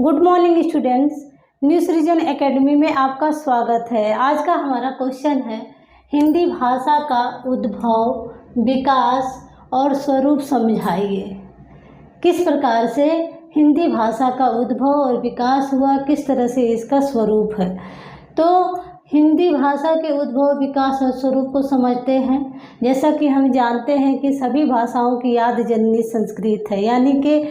Good morning students, new सृजन academy में आपका स्वागत है। आज का हमारा क्वेश्चन है हिंदी भाषा का उद्भव, विकास और स्वरूप समझाइए। किस प्रकार से हिंदी भाषा का उद्भव और विकास हुआ, किस तरह से इसका स्वरूप है। तो हिंदी भाषा के उद्भव, विकास और स्वरूप को समझते हैं। जैसा कि हम जानते हैं कि सभी भाषाओं की आदि जननी संस्कृत है, यानी कि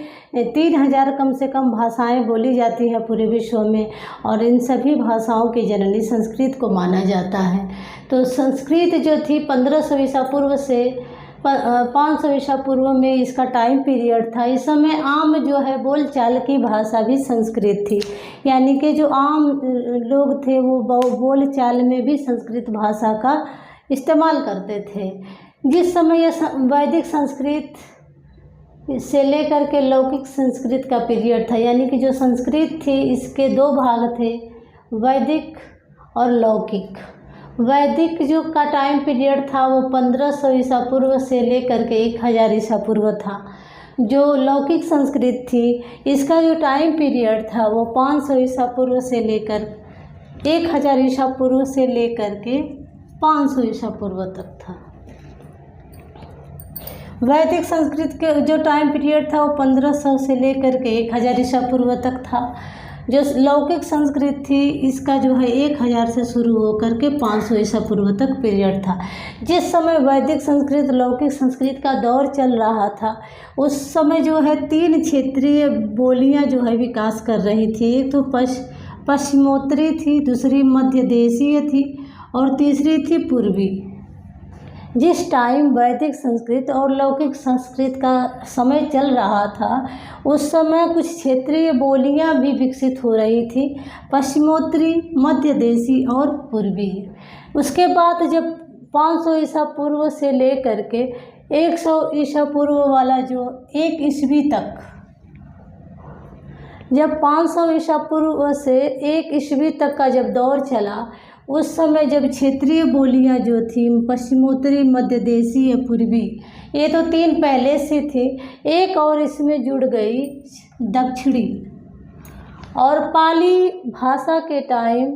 3000 कम से कम भाषाएं बोली जाती हैं पूरे विश्व में, और इन सभी भाषाओं की जननी संस्कृत को माना जाता है। तो संस्कृत जो थी 1500 ईसा पूर्व से 500 ईसा पूर्व में इसका टाइम पीरियड था। इस समय आम जो है बोलचाल की भाषा भी संस्कृत थी, यानी कि जो आम लोग थे वो बोलचाल में भी संस्कृत भाषा का इस्तेमाल करते थे। जिस समय यह वैदिक संस्कृत से लेकर के लौकिक संस्कृत का पीरियड था, यानी कि जो संस्कृत थी इसके दो भाग थे, वैदिक और लौकिक। वैदिक जो का टाइम पीरियड था वो 1500 ईसा पूर्व से लेकर के 1000 ईसा पूर्व था। जो लौकिक संस्कृत थी इसका जो टाइम पीरियड था वो 500 ईसा पूर्व से लेकर 1000 ईसा पूर्व से लेकर के 500 ईसा पूर्व तक था। वैदिक संस्कृत के जो टाइम पीरियड था वो 1500 से लेकर के 1000 ईसा पूर्व तक था। जो लौकिक संस्कृत थी इसका जो है 1000 से शुरू होकर के 500 ईसा पूर्व तक पीरियड था। जिस समय वैदिक संस्कृत लौकिक संस्कृत का दौर चल रहा था उस समय जो है 3 क्षेत्रीय बोलियां जो है विकास कर रही थी। एक तो पश्चिमोत्तरी थी, दूसरी मध्य देशीय थी और तीसरी थी पूर्वी। जिस टाइम वैदिक संस्कृत और लौकिक संस्कृत का समय चल रहा था उस समय कुछ क्षेत्रीय बोलियां भी विकसित हो रही थी, पश्चिमोत्तरी, मध्य देशी और पूर्वी। उसके बाद जब 500 ईसा पूर्व से लेकर के 100 ईसा पूर्व वाला जो 1 ईस्वी तक, जब 500 ईसा पूर्व से 1 ईस्वी तक का जब दौर चला उस समय जब क्षेत्रीय बोलियां जो थी पश्चिमोत्तरी, मध्य देशी या पूर्वी, ये तो 3 पहले से थी, एक और इसमें जुड़ गई दक्षिणी। और पाली भाषा के टाइम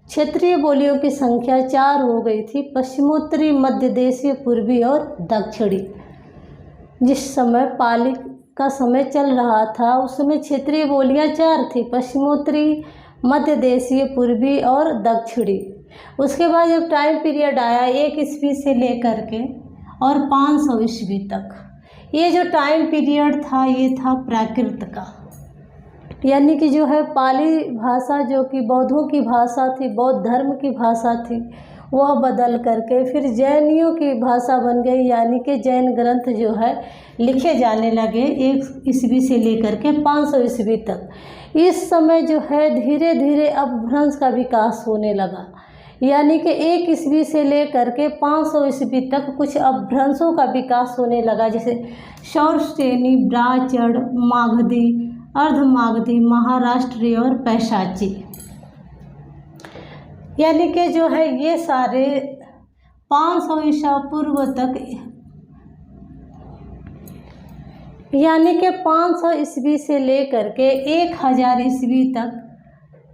क्षेत्रीय बोलियों की संख्या 4 हो गई थी, पश्चिमोत्तरी, मध्य देशीय, पूर्वी और दक्षिणी। जिस समय पाली का समय चल रहा था उस समय क्षेत्रीय बोलियां 4 थी, पश्चिमोत्तरी, मध्य देशीय, पूर्वी और दक्षिणी। उसके बाद जब टाइम पीरियड आया 1 ईस्वी से लेकर के और 500 ईस्वी तक, ये जो टाइम पीरियड था ये था प्राकृत का, यानी कि जो है पाली भाषा जो कि बौद्धों की भाषा थी, बौद्ध धर्म की भाषा थी, वह बदल करके फिर जैनियों की भाषा बन गई, यानी कि जैन ग्रंथ जो है लिखे जाने लगे 1 ईस्वी से लेकर के 500 ईस्वी तक। इस समय जो है धीरे धीरे अपभ्रंश का विकास होने लगा, यानी कि 1 ईस्वी से लेकर के 500 ईस्वी तक कुछ अपभ्रंशों का विकास होने लगा, जैसे शौरसेनी, ब्राह्मण, मागधी, अर्धमागधी, महाराष्ट्रीय और पैशाची। यानी कि जो है ये सारे 500 ईसा पूर्व तक, यानी कि 500 ईस्वी से लेकर के 1000 ईस्वी तक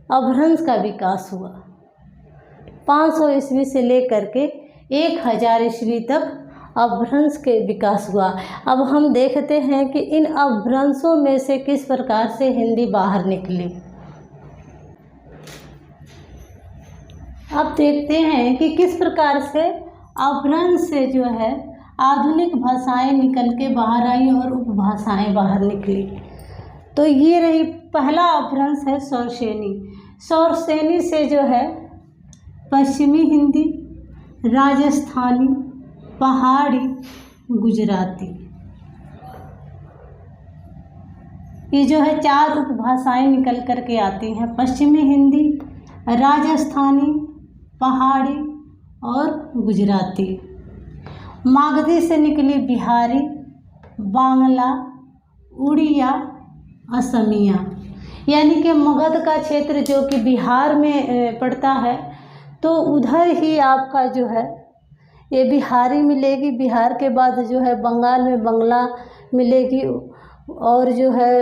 अपभ्रंश का विकास हुआ। 500 ईस्वी से लेकर के 1000 ईस्वी तक अपभ्रंश के विकास हुआ। अब हम देखते हैं कि इन अपभ्रंशों में से किस प्रकार से हिंदी बाहर निकली। अब देखते हैं कि किस प्रकार से अपभ्रंश से जो है आधुनिक भाषाएं निकल के बाहर आई और उपभाषाएं बाहर निकली। तो ये रही, पहला अपभ्रंश है शौरसेनी। शौरसेनी से जो है पश्चिमी हिंदी, राजस्थानी, पहाड़ी, गुजराती, ये जो है 4 उपभाषाएं निकल कर के आती हैं, पश्चिमी हिंदी, राजस्थानी, पहाड़ी और गुजराती। मागधी से निकली बिहारी, बांग्ला, उड़िया, असमिया, यानी कि मगध का क्षेत्र जो कि बिहार में पड़ता है, तो उधर ही आपका जो है ये बिहारी मिलेगी। बिहार के बाद जो है बंगाल में बंगला मिलेगी और जो है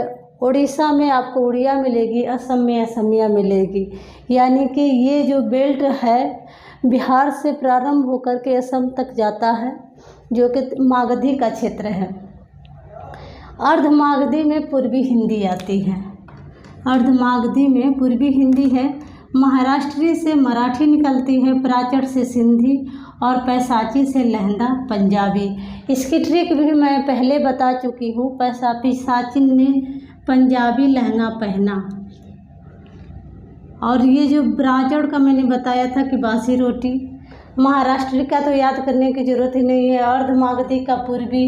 उड़ीसा में आपको उड़िया मिलेगी, असम में असमिया मिलेगी। यानी कि ये जो बेल्ट है बिहार से प्रारंभ होकर के असम तक जाता है, जो कि मागधी का क्षेत्र है। अर्धमागधी में पूर्वी हिंदी आती है। अर्धमागधी में पूर्वी हिंदी है। महाराष्ट्री से मराठी निकलती है, प्राचर से सिंधी और पैसाची से लहंदा पंजाबी। इसकी ट्रिक भी मैं पहले बता चुकी हूँ। पैसाची ने पंजाबी लहंगा पहना। और ये जो ब्राजड़ का मैंने बताया था कि बासी रोटी, महाराष्ट्र का तो याद करने की ज़रूरत ही नहीं है। अर्धमागधी का पूर्वी,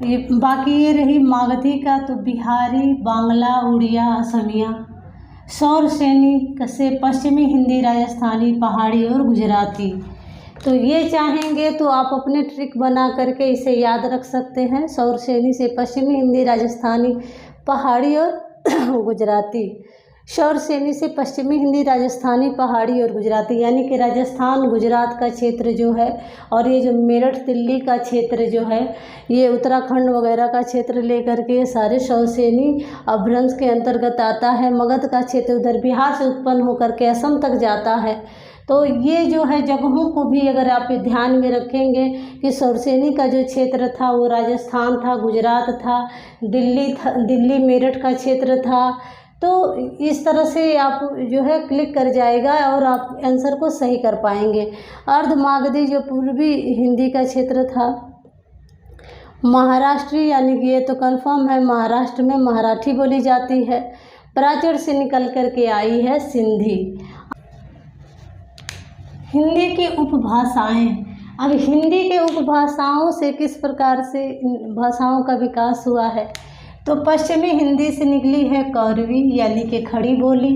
ये बाकी ये रही मागधी का तो बिहारी, बांग्ला, उड़िया, असमिया। सौर सैनिक से पश्चिमी हिंदी, राजस्थानी, पहाड़ी और गुजराती। तो ये चाहेंगे तो आप अपने ट्रिक बना करके इसे याद रख सकते हैं। सौर सैनिक से पश्चिमी हिंदी, राजस्थानी, पहाड़ी और गुजराती। सौर सैनिक से पश्चिमी हिंदी, राजस्थानी, पहाड़ी और गुजराती, यानी कि राजस्थान गुजरात का क्षेत्र जो है, और ये जो मेरठ दिल्ली का क्षेत्र जो है, ये उत्तराखंड वगैरह का क्षेत्र लेकर के ये सारे सौर सैनिक अपभ्रंश के अंतर्गत आता है। मगध का क्षेत्र उधर बिहार से उत्पन्न होकर के असम तक जाता है। तो ये जो है जगहों को भी अगर आप ध्यान में रखेंगे कि सौरसेनी का जो क्षेत्र था वो राजस्थान था, गुजरात था, दिल्ली मेरठ का क्षेत्र था। तो इस तरह से आप जो है क्लिक कर जाएगा और आप आंसर को सही कर पाएंगे। अर्धमागधी जो पूर्वी हिंदी का क्षेत्र था, महाराष्ट्री, यानी कि ये तो कंफर्म है, महाराष्ट्र में मराठी बोली जाती है। प्राचर से निकल कर के आई है सिंधी। हिंदी की उपभाषाएं। अब हिंदी के उपभाषाओं से किस प्रकार से भाषाओं का विकास हुआ है, तो पश्चिमी हिंदी से निकली है कौरवी, यानी कि खड़ी बोली,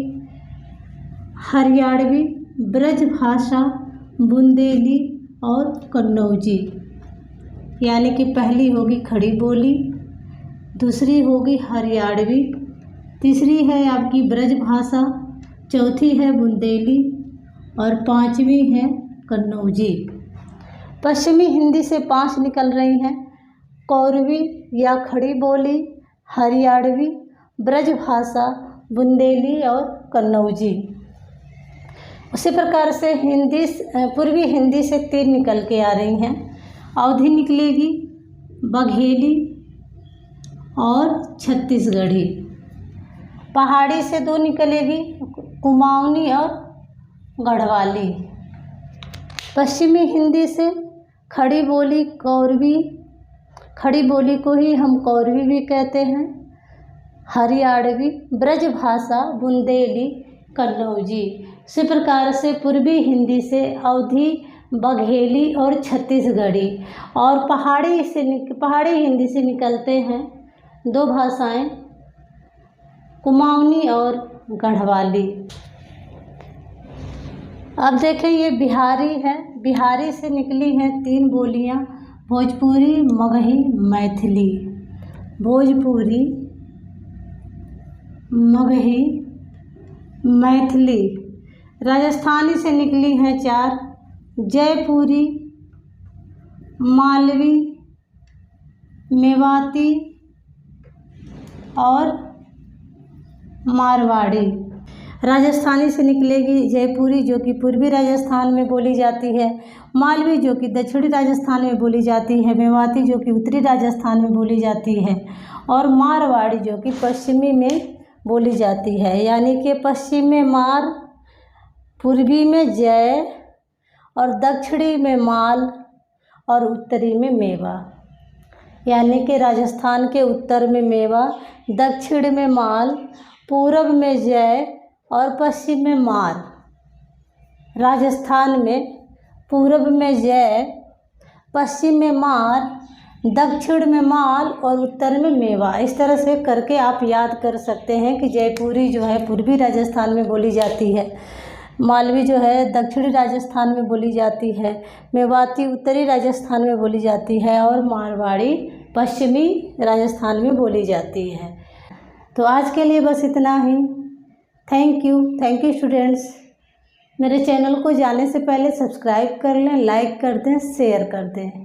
हरियाणवी, ब्रज भाषा, बुंदेली और कन्नौजी। यानी कि पहली होगी खड़ी बोली, दूसरी होगी हरियाणवी, तीसरी है आपकी ब्रज भाषा, चौथी है बुंदेली और पांचवी है कन्नौजी। पश्चिमी हिंदी से 5 निकल रही हैं, कौरवी या खड़ी बोली, हरियाणवी, ब्रज भाषा, बुंदेली और कन्नौजी। उसी प्रकार से पूर्वी हिंदी से 3 निकल के आ रही हैं, अवधी निकलेगी, बघेली और छत्तीसगढ़ी। पहाड़ी से 2 निकलेगी, कुमाऊनी और गढ़वाली। पश्चिमी हिंदी से खड़ी बोली, कौरवी, खड़ी बोली को ही हम कौरवी भी कहते हैं, हरियाणवी, ब्रज भाषा, बुंदेली, कन्नौजी। इसी प्रकार से पूर्वी हिंदी से अवधी, बघेली और छत्तीसगढ़ी। और पहाड़ी हिंदी से निकलते हैं 2 भाषाएं, कुमाऊनी और गढ़वाली। अब देखें ये बिहारी है। बिहारी से निकली हैं 3 बोलियां, भोजपुरी, मगही, मैथिली। भोजपुरी, मगही, मैथिली। राजस्थानी से निकली हैं 4, जयपुरी, मालवी, मेवाती और मारवाड़ी। राजस्थानी से निकलेगी जयपुरी, जो कि पूर्वी राजस्थान में बोली जाती है, मालवी जो कि दक्षिणी राजस्थान में बोली जाती है, मेवाती जो कि उत्तरी राजस्थान में बोली जाती है, और मारवाड़ी जो कि पश्चिमी में बोली जाती है। यानी कि पश्चिम में मार, पूर्वी में जय और दक्षिणी में माल और उत्तरी में मेवा। यानी कि राजस्थान के उत्तर में मेवा, दक्षिण में माल, पूर्व में जय और पश्चिम में मार। राजस्थान में पूर्व में जय, पश्चिम में मार, दक्षिण में माल और उत्तर में मेवा। इस तरह से करके आप याद कर सकते हैं कि जयपुरी जो है पूर्वी राजस्थान में बोली जाती है, मालवी जो है दक्षिणी राजस्थान में बोली जाती है, मेवाती उत्तरी राजस्थान में बोली जाती है और मारवाड़ी पश्चिमी राजस्थान में बोली जाती है। तो आज के लिए बस इतना ही। Thank you students. मेरे चैनल को जाने से पहले सब्सक्राइब कर लें, लाइक कर दें, शेयर कर दें।